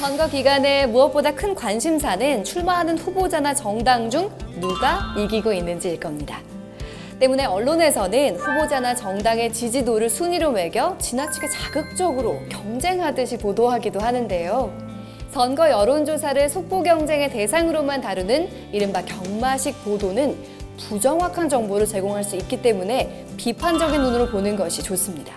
선거 기간에 무엇보다 큰 관심사는 출마하는 후보자나 정당 중 누가 이기고 있는지일 겁니다. 때문에 언론에서는 후보자나 정당의 지지도를 순위로 매겨 지나치게 자극적으로 경쟁하듯이 보도하기도 하는데요. 선거 여론조사를 속보 경쟁의 대상으로만 다루는 이른바 경마식 보도는 부정확한 정보를 제공할 수 있기 때문에 비판적인 눈으로 보는 것이 좋습니다.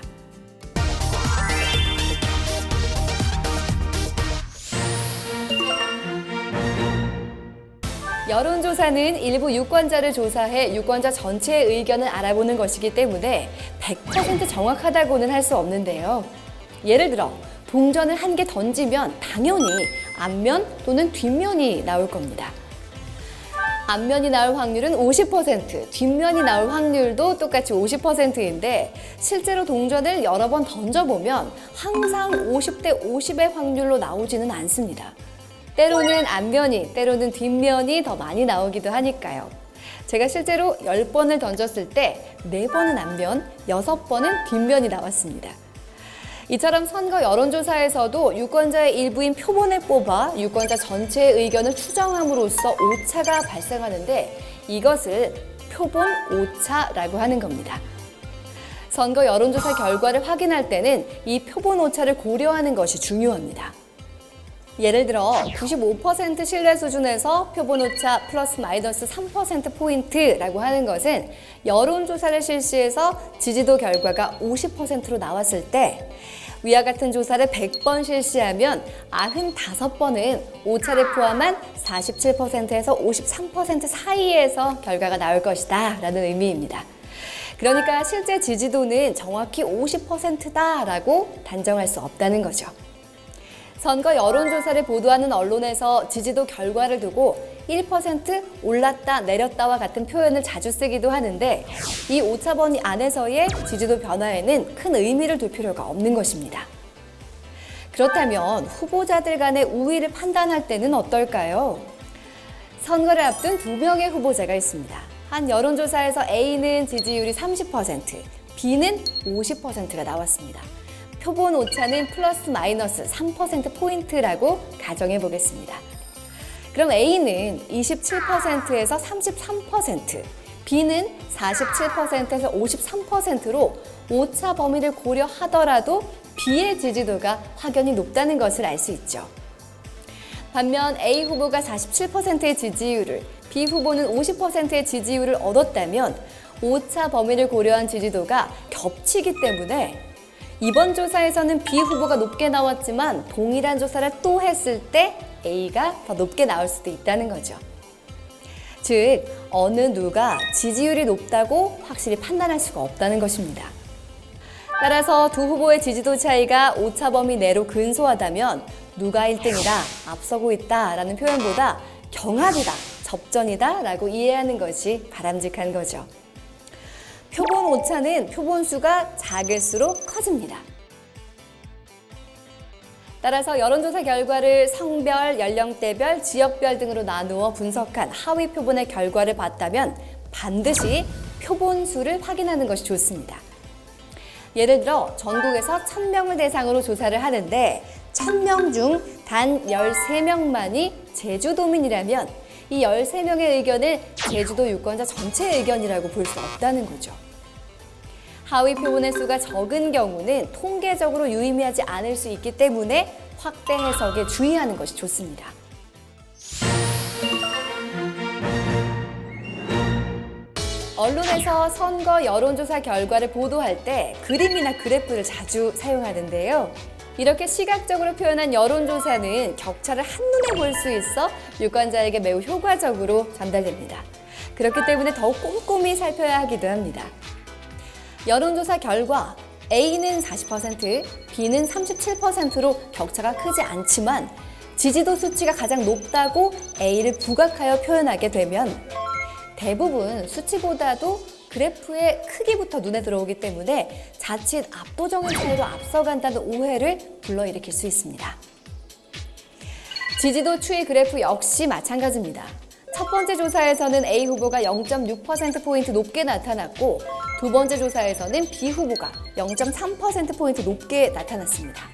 여론조사는 일부 유권자를 조사해 유권자 전체의 의견을 알아보는 것이기 때문에 100% 정확하다고는 할 수 없는데요. 예를 들어 동전을 한 개 던지면 당연히 앞면 또는 뒷면이 나올 겁니다. 앞면이 나올 확률은 50%, 뒷면이 나올 확률도 똑같이 50%인데 실제로 동전을 여러 번 던져보면 항상 50대 50의 확률로 나오지는 않습니다. 때로는 앞면이, 때로는 뒷면이 더 많이 나오기도 하니까요. 제가 실제로 10번을 던졌을 때 4번은 앞면, 6번은 뒷면이 나왔습니다. 이처럼 선거 여론조사에서도 유권자의 일부인 표본을 뽑아 유권자 전체의 의견을 추정함으로써 오차가 발생하는데 이것을 표본 오차라고 하는 겁니다. 선거 여론조사 결과를 확인할 때는 이 표본 오차를 고려하는 것이 중요합니다. 예를 들어 95% 신뢰 수준에서 표본 오차 플러스 마이너스 3%포인트라고 하는 것은 여론조사를 실시해서 지지도 결과가 50%로 나왔을 때 위와 같은 조사를 100번 실시하면 95번은 오차를 포함한 47%에서 53% 사이에서 결과가 나올 것이다 라는 의미입니다. 그러니까 실제 지지도는 정확히 50%다라고 단정할 수 없다는 거죠. 선거 여론조사를 보도하는 언론에서 지지도 결과를 두고 1% 올랐다 내렸다와 같은 표현을 자주 쓰기도 하는데 이 오차범위 안에서의 지지도 변화에는 큰 의미를 둘 필요가 없는 것입니다. 그렇다면 후보자들 간의 우위를 판단할 때는 어떨까요? 선거를 앞둔 2명의 후보자가 있습니다. 한 여론조사에서 A는 지지율이 30%, B는 50%가 나왔습니다. 표본 오차는 플러스 마이너스 3%포인트라고 가정해 보겠습니다. 그럼 A는 27%에서 33%, B는 47%에서 53%로 오차 범위를 고려하더라도 B의 지지도가 확연히 높다는 것을 알 수 있죠. 반면 A 후보가 47%의 지지율을, B 후보는 50%의 지지율을 얻었다면 오차 범위를 고려한 지지도가 겹치기 때문에 이번 조사에서는 B 후보가 높게 나왔지만 동일한 조사를 또 했을 때 A가 더 높게 나올 수도 있다는 거죠. 즉, 어느 누가 지지율이 높다고 확실히 판단할 수가 없다는 것입니다. 따라서 두 후보의 지지도 차이가 오차 범위 내로 근소하다면 누가 1등이다, 앞서고 있다라는 표현보다 경합이다, 접전이다 라고 이해하는 것이 바람직한 거죠. 표본 오차는 표본수가 작을수록 커집니다. 따라서 여론조사 결과를 성별, 연령대별, 지역별 등으로 나누어 분석한 하위 표본의 결과를 봤다면 반드시 표본수를 확인하는 것이 좋습니다. 예를 들어 전국에서 1000명을 대상으로 조사를 하는데 1000명 중 단 13명만이 제주도민이라면 이 13명의 의견을 제주도 유권자 전체의 의견이라고 볼 수 없다는 거죠. 하위 표본의 수가 적은 경우는 통계적으로 유의미하지 않을 수 있기 때문에 확대 해석에 주의하는 것이 좋습니다. 언론에서 선거 여론조사 결과를 보도할 때 그림이나 그래프를 자주 사용하는데요. 이렇게 시각적으로 표현한 여론조사는 격차를 한눈에 볼 수 있어 유권자에게 매우 효과적으로 전달됩니다. 그렇기 때문에 더욱 꼼꼼히 살펴야 하기도 합니다. 여론조사 결과 A는 40%, B는 37%로 격차가 크지 않지만 지지도 수치가 가장 높다고 A를 부각하여 표현하게 되면 대부분 수치보다도 그래프의 크기부터 눈에 들어오기 때문에 자칫 압도적인 차이로 앞서간다는 오해를 불러일으킬 수 있습니다. 지지도 추이 그래프 역시 마찬가지입니다. 첫 번째 조사에서는 A 후보가 0.6%포인트 높게 나타났고 두 번째 조사에서는 B 후보가 0.3%포인트 높게 나타났습니다.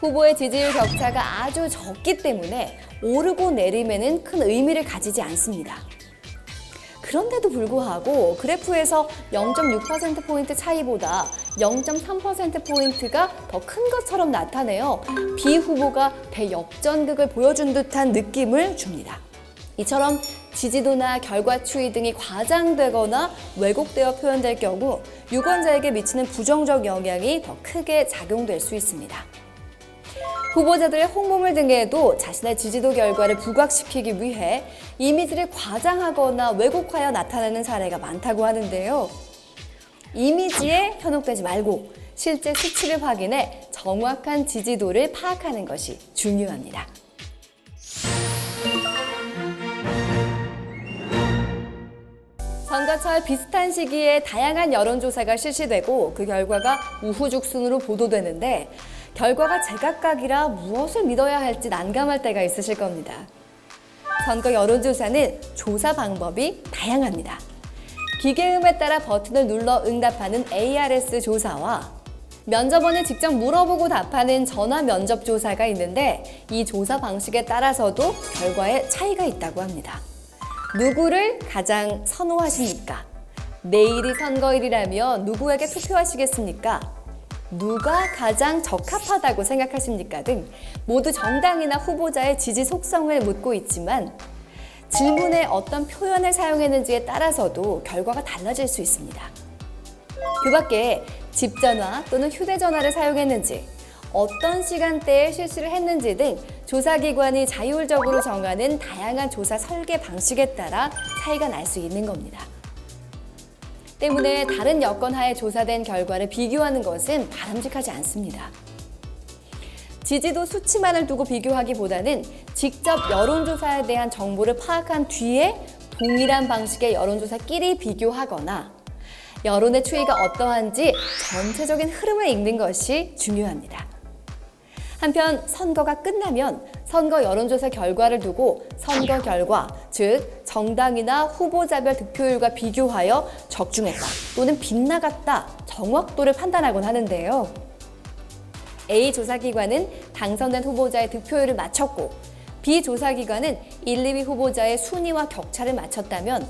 후보의 지지율 격차가 아주 적기 때문에 오르고 내림에는 큰 의미를 가지지 않습니다. 그런데도 불구하고 그래프에서 0.6%포인트 차이보다 0.3%포인트가 더 큰 것처럼 나타내어 비후보가 대역전극을 보여준 듯한 느낌을 줍니다. 이처럼 지지도나 결과 추이 등이 과장되거나 왜곡되어 표현될 경우 유권자에게 미치는 부정적 영향이 더 크게 작용될 수 있습니다. 후보자들의 홍보물 등에도 자신의 지지도 결과를 부각시키기 위해 이미지를 과장하거나 왜곡하여 나타내는 사례가 많다고 하는데요. 이미지에 현혹되지 말고 실제 수치를 확인해 정확한 지지도를 파악하는 것이 중요합니다. 선거철 비슷한 시기에 다양한 여론조사가 실시되고 그 결과가 우후죽순으로 보도되는데 결과가 제각각이라 무엇을 믿어야 할지 난감할 때가 있으실 겁니다. 선거 여론조사는 조사 방법이 다양합니다. 기계음에 따라 버튼을 눌러 응답하는 ARS 조사와 면접원이 직접 물어보고 답하는 전화 면접 조사가 있는데 이 조사 방식에 따라서도 결과에 차이가 있다고 합니다. 누구를 가장 선호하십니까? 내일이 선거일이라면 누구에게 투표하시겠습니까? 누가 가장 적합하다고 생각하십니까? 등 모두 정당이나 후보자의 지지 속성을 묻고 있지만 질문에 어떤 표현을 사용했는지에 따라서도 결과가 달라질 수 있습니다. 그 밖에 집전화 또는 휴대전화를 사용했는지, 어떤 시간대에 실시를 했는지 등 조사기관이 자율적으로 정하는 다양한 조사 설계 방식에 따라 차이가 날 수 있는 겁니다. 때문에 다른 여건 하에 조사된 결과를 비교하는 것은 바람직하지 않습니다. 지지도 수치만을 두고 비교하기보다는 직접 여론조사에 대한 정보를 파악한 뒤에 동일한 방식의 여론조사끼리 비교하거나 여론의 추이가 어떠한지 전체적인 흐름을 읽는 것이 중요합니다. 한편 선거가 끝나면 선거 여론조사 결과를 두고 선거 결과, 즉 정당이나 후보자별 득표율과 비교하여 적중했다 또는 빗나갔다 정확도를 판단하곤 하는데요. A 조사기관은 당선된 후보자의 득표율을 맞췄고 B 조사기관은 1, 2위 후보자의 순위와 격차를 맞췄다면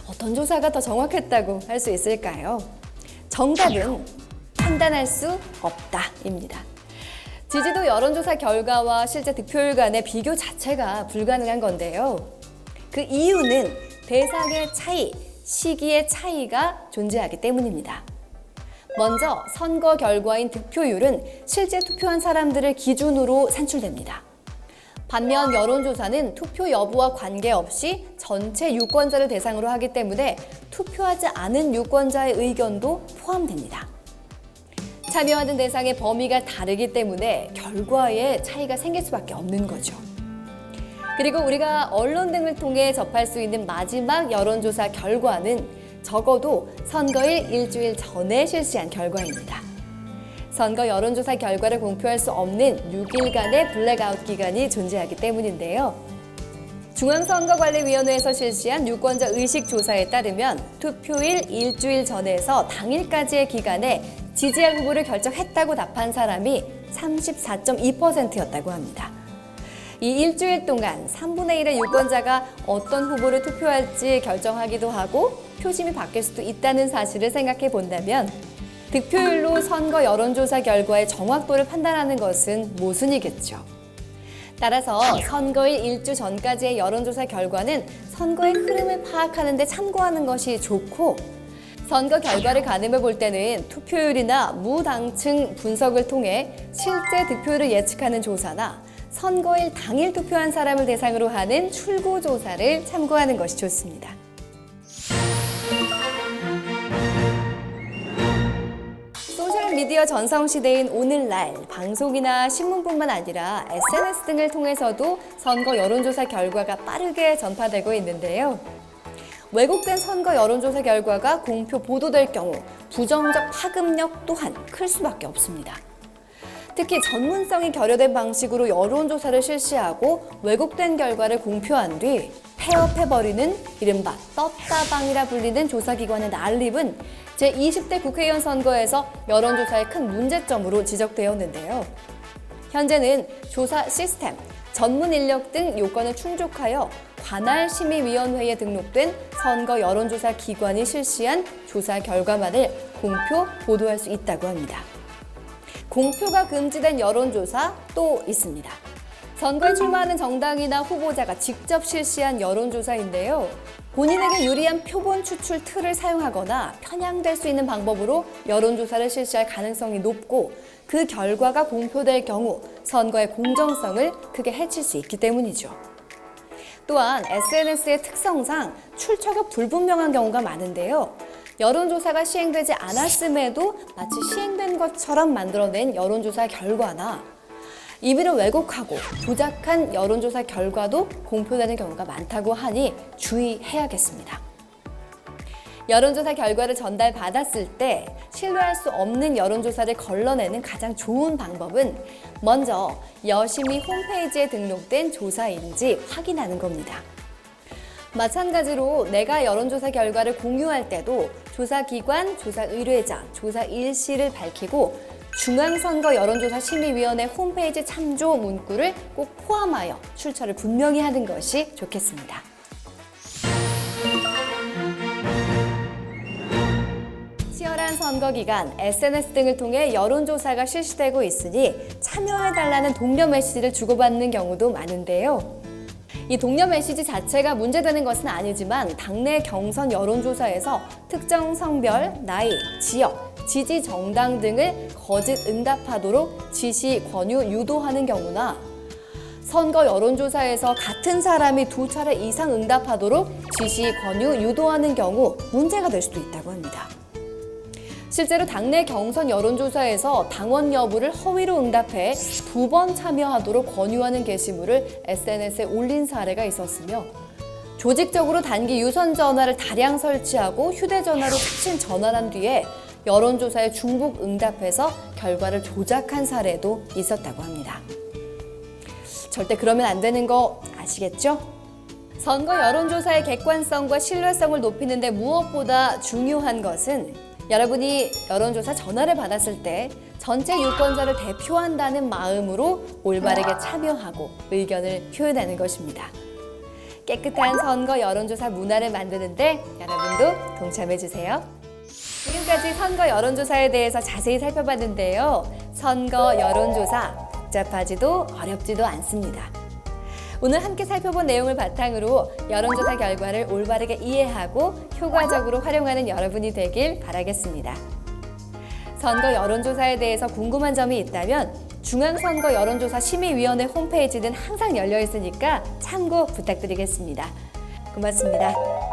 어떤 조사가 더 정확했다고 할 수 있을까요? 정답은 판단할 수 없다입니다. 지지도 여론조사 결과와 실제 득표율 간의 비교 자체가 불가능한 건데요. 그 이유는 대상의 차이, 시기의 차이가 존재하기 때문입니다. 먼저 선거 결과인 득표율은 실제 투표한 사람들을 기준으로 산출됩니다. 반면 여론조사는 투표 여부와 관계없이 전체 유권자를 대상으로 하기 때문에 투표하지 않은 유권자의 의견도 포함됩니다. 참여하는 대상의 범위가 다르기 때문에 결과에 차이가 생길 수밖에 없는 거죠. 그리고 우리가 언론 등을 통해 접할 수 있는 마지막 여론조사 결과는 적어도 선거일 일주일 전에 실시한 결과입니다. 선거 여론조사 결과를 공표할 수 없는 6일간의 블랙아웃 기간이 존재하기 때문인데요. 중앙선거관리위원회에서 실시한 유권자 의식조사에 따르면 투표일 일주일 전에서 당일까지의 기간에 지지할 후보를 결정했다고 답한 사람이 34.2%였다고 합니다. 이 일주일 동안 3분의 1의 유권자가 어떤 후보를 투표할지 결정하기도 하고 표심이 바뀔 수도 있다는 사실을 생각해 본다면 득표율로 선거 여론조사 결과의 정확도를 판단하는 것은 모순이겠죠. 따라서 선거일 일주 전까지의 여론조사 결과는 선거의 흐름을 파악하는 데 참고하는 것이 좋고 선거 결과를 가늠해 볼 때는 투표율이나 무당층 분석을 통해 실제 득표율을 예측하는 조사나 선거일 당일 투표한 사람을 대상으로 하는 출구조사를 참고하는 것이 좋습니다. 소셜미디어 전성시대인 오늘날 방송이나 신문뿐만 아니라 SNS 등을 통해서도 선거 여론조사 결과가 빠르게 전파되고 있는데요. 왜곡된 선거 여론조사 결과가 공표 보도될 경우 부정적 파급력 또한 클 수밖에 없습니다. 특히 전문성이 결여된 방식으로 여론조사를 실시하고 왜곡된 결과를 공표한 뒤 폐업해버리는 이른바 떴다방이라 불리는 조사기관의 난립은 제20대 국회의원 선거에서 여론조사의 큰 문제점으로 지적되었는데요. 현재는 조사 시스템, 전문 인력 등 요건을 충족하여 관할심의위원회에 등록된 선거 여론조사 기관이 실시한 조사 결과만을 공표, 보도할 수 있다고 합니다. 공표가 금지된 여론조사 또 있습니다. 선거에 출마하는 정당이나 후보자가 직접 실시한 여론조사인데요. 본인에게 유리한 표본 추출 틀을 사용하거나 편향될 수 있는 방법으로 여론조사를 실시할 가능성이 높고 그 결과가 공표될 경우 선거의 공정성을 크게 해칠 수 있기 때문이죠. 또한 SNS의 특성상 출처가 불분명한 경우가 많은데요. 여론조사가 시행되지 않았음에도 마치 시행된 것처럼 만들어낸 여론조사 결과나 임의로 왜곡하고 조작한 여론조사 결과도 공표되는 경우가 많다고 하니 주의해야겠습니다. 여론조사 결과를 전달받았을 때 신뢰할 수 없는 여론조사를 걸러내는 가장 좋은 방법은 먼저 여심이 홈페이지에 등록된 조사인지 확인하는 겁니다. 마찬가지로 내가 여론조사 결과를 공유할 때도 조사기관, 조사의뢰자, 조사일시를 밝히고 중앙선거 여론조사심의위원회 홈페이지 참조 문구를 꼭 포함하여 출처를 분명히 하는 것이 좋겠습니다. 치열한 선거 기간, SNS 등을 통해 여론조사가 실시되고 있으니 참여해달라는 독려 메시지를 주고받는 경우도 많은데요. 이 독려 메시지 자체가 문제되는 것은 아니지만 당내 경선 여론조사에서 특정 성별, 나이, 지역, 지지 정당 등을 거짓 응답하도록 지시, 권유, 유도하는 경우나 선거 여론조사에서 같은 사람이 2차례 이상 응답하도록 지시, 권유, 유도하는 경우 문제가 될 수도 있다고 합니다. 실제로 당내 경선 여론조사에서 당원 여부를 허위로 응답해 2번 참여하도록 권유하는 게시물을 SNS에 올린 사례가 있었으며 조직적으로 단기 유선 전화를 다량 설치하고 휴대전화로 사진 전환한 뒤에 여론조사에 중복 응답해서 결과를 조작한 사례도 있었다고 합니다. 절대 그러면 안 되는 거 아시겠죠? 선거 여론조사의 객관성과 신뢰성을 높이는 데 무엇보다 중요한 것은 여러분이 여론조사 전화를 받았을 때 전체 유권자를 대표한다는 마음으로 올바르게 참여하고 의견을 표현하는 것입니다. 깨끗한 선거 여론조사 문화를 만드는데 여러분도 동참해주세요. 지금까지 선거 여론조사에 대해서 자세히 살펴봤는데요. 선거 여론조사 복잡하지도 어렵지도 않습니다. 오늘 함께 살펴본 내용을 바탕으로 여론조사 결과를 올바르게 이해하고 효과적으로 활용하는 여러분이 되길 바라겠습니다. 선거 여론조사에 대해서 궁금한 점이 있다면 중앙선거 여론조사 심의위원회 홈페이지는 항상 열려 있으니까 참고 부탁드리겠습니다. 고맙습니다.